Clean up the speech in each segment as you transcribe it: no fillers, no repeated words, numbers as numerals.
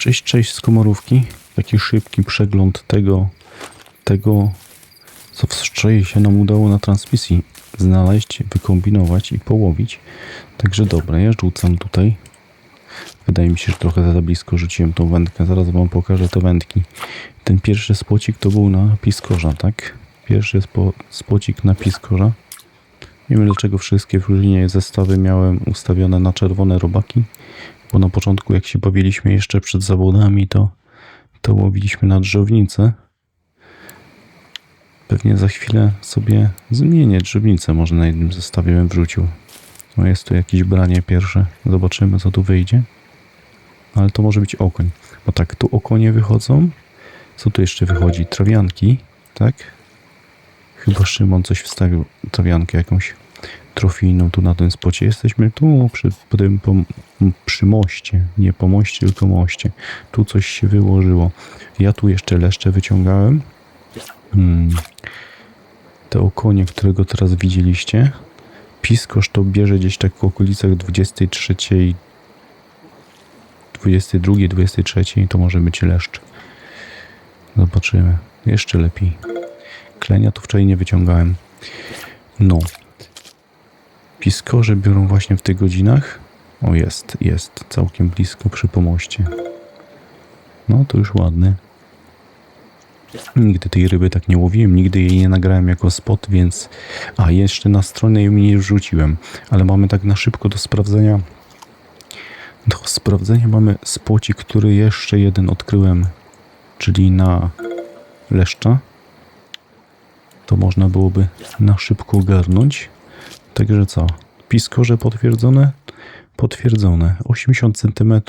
Cześć, cześć z komorówki. Taki szybki przegląd tego co wczoraj się nam udało na transmisji znaleźć, wykombinować i połowić. Także dobra, ja rzucam tutaj. Wydaje mi się, że trochę za blisko rzuciłem tą wędkę. Zaraz wam pokażę te wędki. Ten pierwszy spocik to był na piskorza, tak? Pierwszy spocik na piskorza. Nie wiem dlaczego wszystkie później zestawy miałem ustawione na czerwone robaki. Bo na początku jak się bawiliśmy jeszcze przed zawodami, to łowiliśmy na drzewnicę. Pewnie za chwilę sobie zmienię drzewnicę. Może na jednym zestawie bym wrzucił. No jest tu jakieś branie pierwsze. Zobaczymy co tu wyjdzie. Ale to może być okoń. Bo tak, tu okonie wychodzą. Co tu jeszcze wychodzi? Trawianki, tak? Chyba Szymon coś wstawił. Trawiankę jakąś trofijną tu na tym spocie. Jesteśmy tu przy moście. Nie po moście, tylko moście. Tu coś się wyłożyło. Ja tu jeszcze leszcze wyciągałem. Te okonie, którego teraz widzieliście. Piskorz to bierze gdzieś tak w okolicach 23, 22, 23. To może być leszcz. Zobaczymy. Jeszcze lepiej. Klenia tu wczoraj nie wyciągałem. No. Piskorze biorą właśnie w tych godzinach. O, jest. Całkiem blisko przy pomoście. No, to już ładny. Nigdy tej ryby tak nie łowiłem, nigdy jej nie nagrałem jako spot, więc... A, jeszcze na stronę jej nie wrzuciłem. Ale mamy tak na szybko do sprawdzenia. Do sprawdzenia mamy spocik, który jeszcze jeden odkryłem. Czyli na leszcza. To można byłoby na szybko ogarnąć. Także co? Piskorze potwierdzone? Potwierdzone. 80 cm.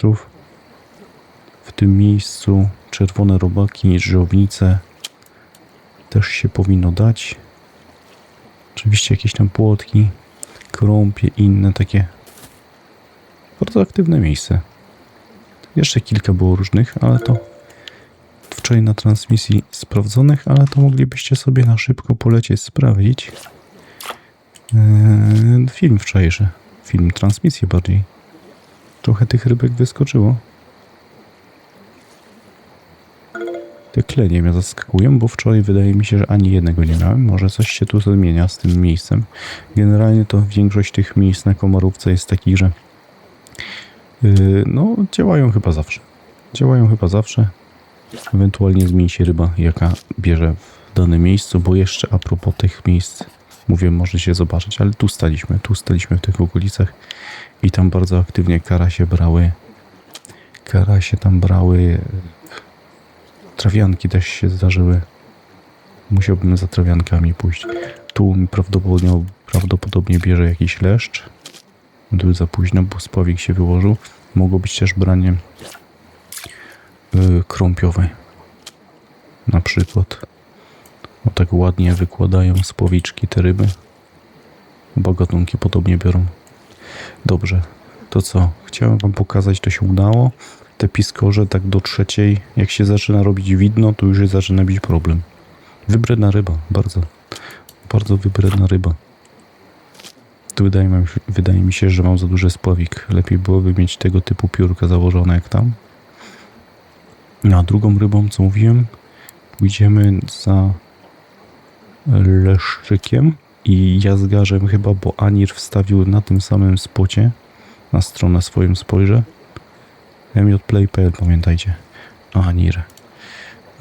W tym miejscu czerwone robaki, żownice też się powinno dać. Oczywiście jakieś tam płotki, krąpie, inne takie bardzo aktywne miejsce. Jeszcze kilka było różnych, ale to wczoraj na transmisji sprawdzonych, ale to moglibyście sobie na szybko polecieć sprawdzić. Film wczorajszy. Film, transmisję bardziej. Trochę tych rybek wyskoczyło. Te klenie mnie zaskakują, bo wczoraj wydaje mi się, że ani jednego nie miałem. Może coś się tu zmienia z tym miejscem. Generalnie to większość tych miejsc na Komorówce jest takich, że no działają chyba zawsze. Ewentualnie zmieni się ryba, jaka bierze w danym miejscu, bo jeszcze a propos tych miejsc, mówię, może się zobaczyć, ale tu staliśmy w tych okolicach i tam bardzo aktywnie karasie tam brały, trawianki też się zdarzyły. Musiałbym za trawiankami pójść. Tu mi prawdopodobnie bierze jakiś leszcz. Tu za późno, bo spławik się wyłożył. Mogło być też branie krąpiowe. Na przykład. O, tak ładnie wykładają spławiczki te ryby. Chyba gatunki podobnie biorą. Dobrze. To co? Chciałem wam pokazać, to się udało. Te piskorze tak do trzeciej, jak się zaczyna robić widno, to już się zaczyna być problem. Wybredna ryba. Bardzo wybredna ryba. Tu wydaje mi się, że mam za duży spławik. Lepiej byłoby mieć tego typu piórka założone jak tam. A drugą rybą, co mówiłem, pójdziemy za leszczykiem i jazgarzem chyba, bo Anir wstawił na tym samym spocie, na stronę swoją spojrzę. mjplay.pl, pamiętajcie.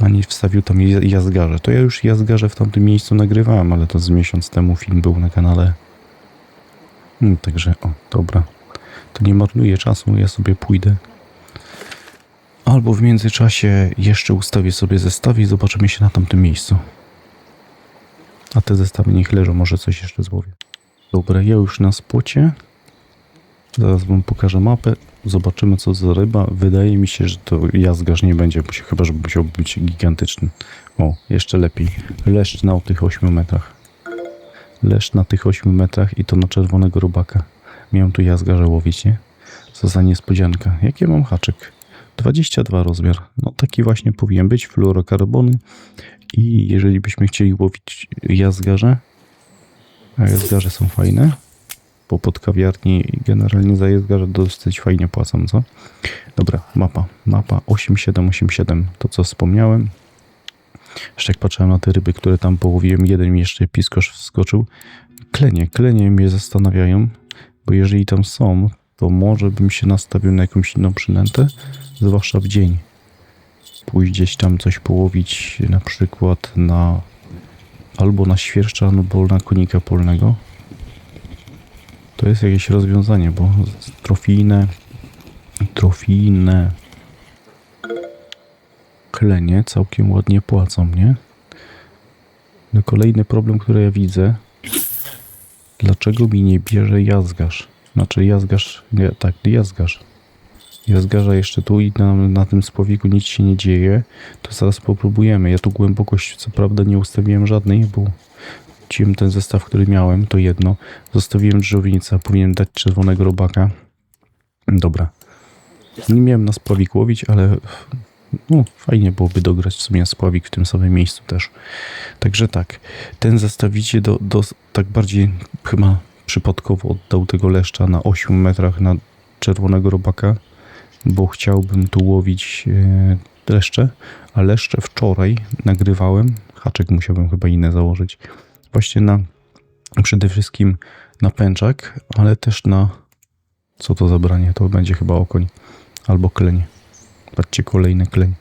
Anir wstawił tam jazgarze. To ja już jazgarze w tamtym miejscu nagrywałem, ale to z miesiąc temu film był na kanale. Także, o, dobra. To nie marnuję czasu, ja sobie pójdę. Albo w międzyczasie jeszcze ustawię sobie zestawy i zobaczymy się na tamtym miejscu. A te zestawy niech leżą, może coś jeszcze złowię. Dobra, ja już na spocie. Zaraz wam pokażę mapę. Zobaczymy co za ryba. Wydaje mi się, że to jazgarz nie będzie, chyba że musiał być gigantyczny. O, jeszcze lepiej. Leszcz na tych 8 metrach. Leszcz na tych 8 metrach i to na czerwonego robaka. Miałem tu jazgarza łowić, nie? Co za niespodzianka. Jaki mam haczyk? 22 rozmiar. No taki właśnie powinien być. Fluorokarbony. I jeżeli byśmy chcieli łowić jazgarze, a jazgarze są fajne, bo pod kawiarni i generalnie za jazgarza dosyć fajnie płacą, co? Dobra, mapa 8787, to co wspomniałem. Jeszcze jak patrzyłem na te ryby, które tam połowiłem, jeden mi jeszcze piskosz wskoczył. Klenie mnie zastanawiają, bo jeżeli tam są, to może bym się nastawił na jakąś inną przynętę, zwłaszcza w dzień. Pójść gdzieś tam coś połowić, na przykład albo na świerszcza, albo na konika polnego. To jest jakieś rozwiązanie, bo trofijne klenie całkiem ładnie płacą, nie? No kolejny problem, który ja widzę. Dlaczego mi nie bierze jazgarz? Znaczy jazgarz, nie, tak, jazgarz. Jazgarza jeszcze tu i na tym spłowiku nic się nie dzieje. To zaraz popróbujemy. Ja tu głębokość co prawda nie ustawiłem żadnej, bo wróciłem ten zestaw, który miałem, to jedno. Zostawiłem drzownicę, powinienem dać czerwonego robaka. Dobra. Nie miałem na spławik łowić, ale no, fajnie byłoby dograć w sumie spławik w tym samym miejscu też. Także tak, ten zestawicie tak bardziej chyba przypadkowo oddał tego leszcza na 8 metrach na czerwonego robaka, bo chciałbym tu łowić leszcze, a leszcze wczoraj nagrywałem, haczyk musiałbym chyba inny założyć, właśnie przede wszystkim na pęczak, ale też na, co to za branie, to będzie chyba okoń albo kleń. Patrzcie, kolejny kleń.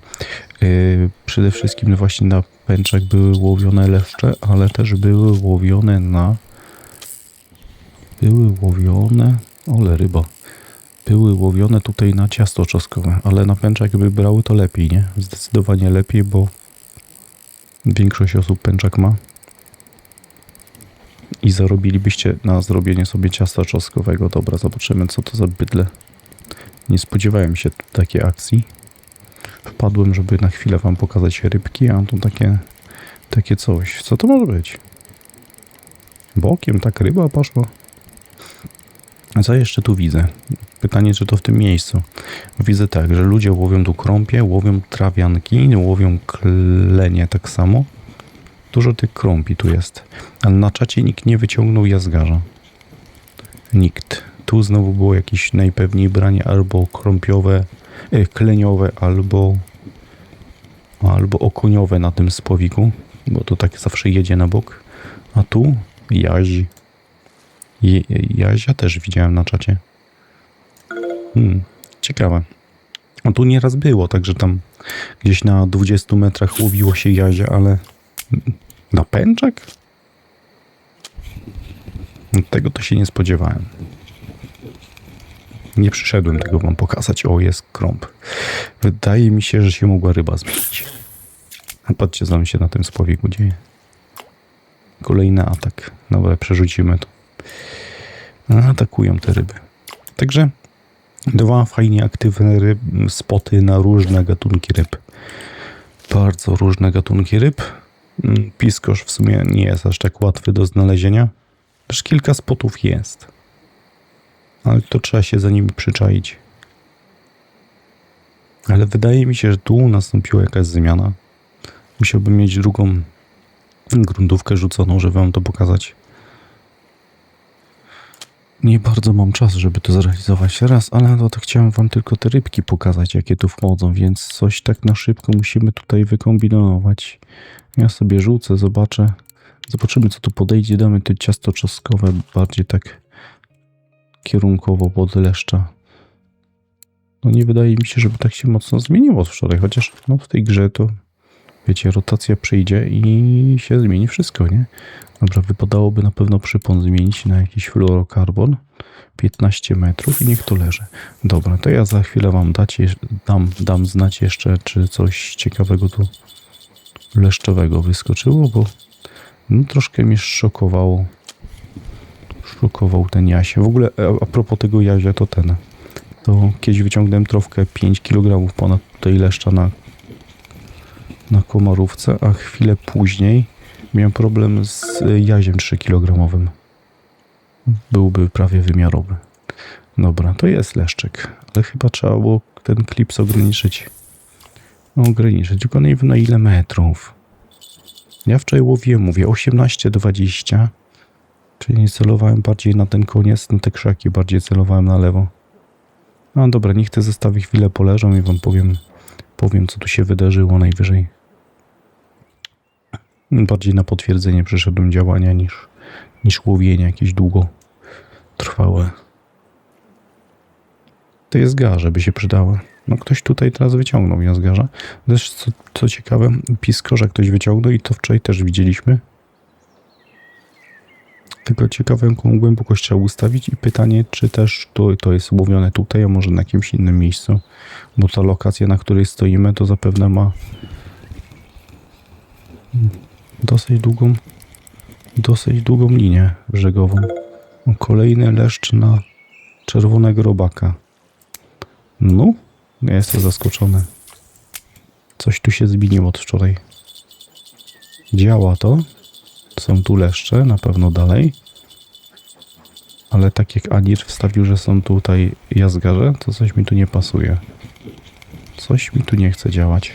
Przede wszystkim właśnie na pęczak były łowione leszcze, ale też były łowione ryba. Były łowione tutaj na ciasto czosnkowe, ale na pęczak by brały to lepiej, nie? Zdecydowanie lepiej, bo większość osób pęczak ma. I zarobilibyście na zrobienie sobie ciasta czosnkowego. Dobra, zobaczymy, co to za bydle. Nie spodziewałem się takiej akcji. Wpadłem, żeby na chwilę wam pokazać rybki, a tu takie coś. Co to może być? Bokiem tak ryba poszła? A co jeszcze tu widzę? Pytanie, czy to w tym miejscu. Widzę tak, że ludzie łowią tu krąpie, łowią trawianki, łowią klenie tak samo. Dużo tych krąpi tu jest. Ale na czacie nikt nie wyciągnął jazgarza. Nikt. Tu znowu było jakieś najpewniej branie albo krąpiowe, kleniowe, albo okoniowe na tym spłowiku, bo to tak zawsze jedzie na bok. A tu jazi. Jazia też widziałem na czacie. Ciekawe. A tu nieraz było, także tam gdzieś na 20 metrach łowiło się jazia, ale na pęczak? Tego to się nie spodziewałem. Nie przyszedłem tego wam pokazać. O, jest krąb. Wydaje mi się, że się mogła ryba zmienić. A patrzcie, co nam się na tym spłowiku dzieje. Kolejny atak. Dobra, przerzucimy to. Atakują te ryby. Także dwa fajnie aktywne spoty na różne gatunki ryb. Bardzo różne gatunki ryb. Piskosz w sumie nie jest aż tak łatwy do znalezienia. Też kilka spotów jest. Ale to trzeba się za nimi przyczaić. Ale wydaje mi się, że tu nastąpiła jakaś zmiana. Musiałbym mieć drugą gruntówkę rzuconą, żeby wam to pokazać. Nie bardzo mam czas, żeby to zrealizować raz, ale no to chciałem wam tylko te rybki pokazać, jakie tu wchodzą, więc coś tak na szybko musimy tutaj wykombinować. Ja sobie rzucę, zobaczę. Zobaczymy, co tu podejdzie. Damy te ciasto czosnkowe bardziej tak kierunkowo pod leszcza. No nie wydaje mi się, żeby tak się mocno zmieniło od wczoraj, chociaż no w tej grze to wiecie, rotacja przyjdzie i się zmieni wszystko, nie? Dobra, wypadałoby na pewno przypon zmienić na jakiś fluorokarbon 15 metrów i niech to leży. Dobra, to ja za chwilę wam dam znać jeszcze, czy coś ciekawego tu leszczowego wyskoczyło, bo no, troszkę mnie szokował ten jasie. W ogóle a propos tego jazia, to kiedyś wyciągnąłem trofkę 5 kg ponad tutaj leszcza na komarówce, a chwilę później miałem problem z jaziem 3-kilogramowym. Byłby prawie wymiarowy. Dobra, to jest leszczyk, ale chyba trzeba było ten klips ograniczyć. Tylko nie wiem na ile metrów. Ja wczoraj łowiłem, mówię 18-20. Czyli nie celowałem bardziej na ten koniec, na te krzaki, bardziej celowałem na lewo. No dobra, niech te zestawy chwilę poleżą i wam powiem co tu się wydarzyło najwyżej. Bardziej na potwierdzenie przeszedłem działania niż łowienie jakieś długotrwałe. To jest garze, by się przydały. No ktoś tutaj teraz wyciągnął jazgarza. Też co ciekawe, piskorza ktoś wyciągnął i to wczoraj też widzieliśmy. Tylko ciekawe, jaką głębokość trzeba ustawić i pytanie, czy też to jest łowione tutaj, a może na jakimś innym miejscu. Bo ta lokacja, na której stoimy, to zapewne ma dosyć długą linię brzegową. Kolejny leszcz na czerwonego robaka. No, ja jestem zaskoczony. Coś tu się zmieniło od wczoraj. Działa to. Są tu leszcze, na pewno dalej. Ale tak jak Anir wstawił, że są tutaj jazgarze, to coś mi tu nie pasuje. Coś mi tu nie chce działać.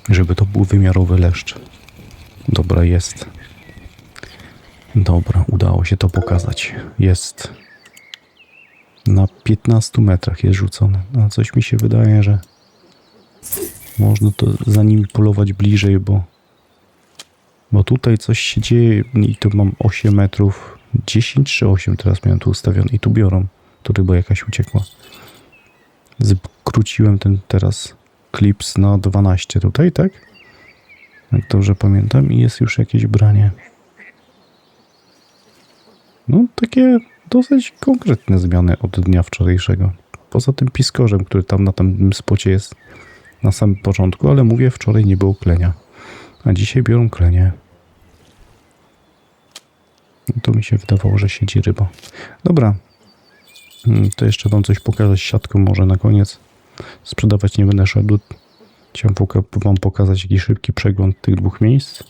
Żeby to był wymiarowy leszcz. Dobra, jest. Dobra, udało się to pokazać. Jest. Na 15 metrach jest rzucony. A coś mi się wydaje, że można to za nimi polować bliżej, bo tutaj coś się dzieje i tu mam 8 metrów. 10 czy 8 teraz miałem tu ustawione i tu biorą. Tu ryba jakaś uciekła. Skróciłem ten teraz klips na 12 tutaj, tak? Jak dobrze pamiętam i jest już jakieś branie. No takie dosyć konkretne zmiany od dnia wczorajszego. Poza tym piskorzem, który tam na tym spocie jest na samym początku, ale mówię, wczoraj nie było klenia. A dzisiaj biorą klenie. No to mi się wydawało, że siedzi ryba. Dobra. To jeszcze wam coś pokazać siatką może na koniec. Sprzedawać nie będę szedł. Chciałem wam pokazać jakiś szybki przegląd tych dwóch miejsc.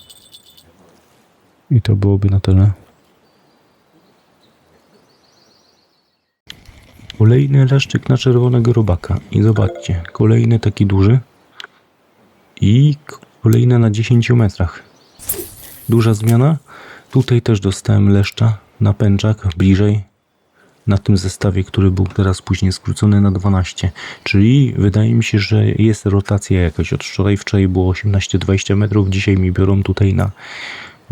I to byłoby na tyle. Kolejny leszczyk na czerwonego robaka. I zobaczcie, kolejny taki duży. I kolejny na 10 metrach. Duża zmiana. Tutaj też dostałem leszcza na pęczak bliżej. Na tym zestawie, który był teraz później skrócony na 12. Czyli wydaje mi się, że jest rotacja jakaś. Od wczoraj było 18-20 metrów. Dzisiaj mi biorą tutaj na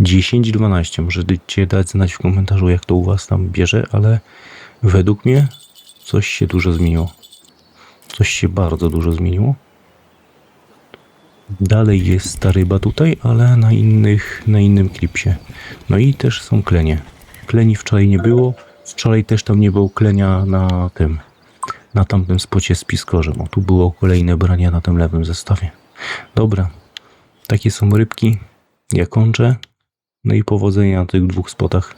10-12. Możecie dać znać w komentarzu, jak to u was tam bierze, ale według mnie coś się dużo zmieniło. Coś się bardzo dużo zmieniło. Dalej jest ta ryba tutaj, ale na innym klipsie. No i też są klenie. Kleni wczoraj nie było. Wczoraj też tam nie było klenia na tamtym spocie z piskorzem. O, tu było kolejne branie na tym lewym zestawie. Dobra, takie są rybki. Ja kończę. No i powodzenia na tych dwóch spotach.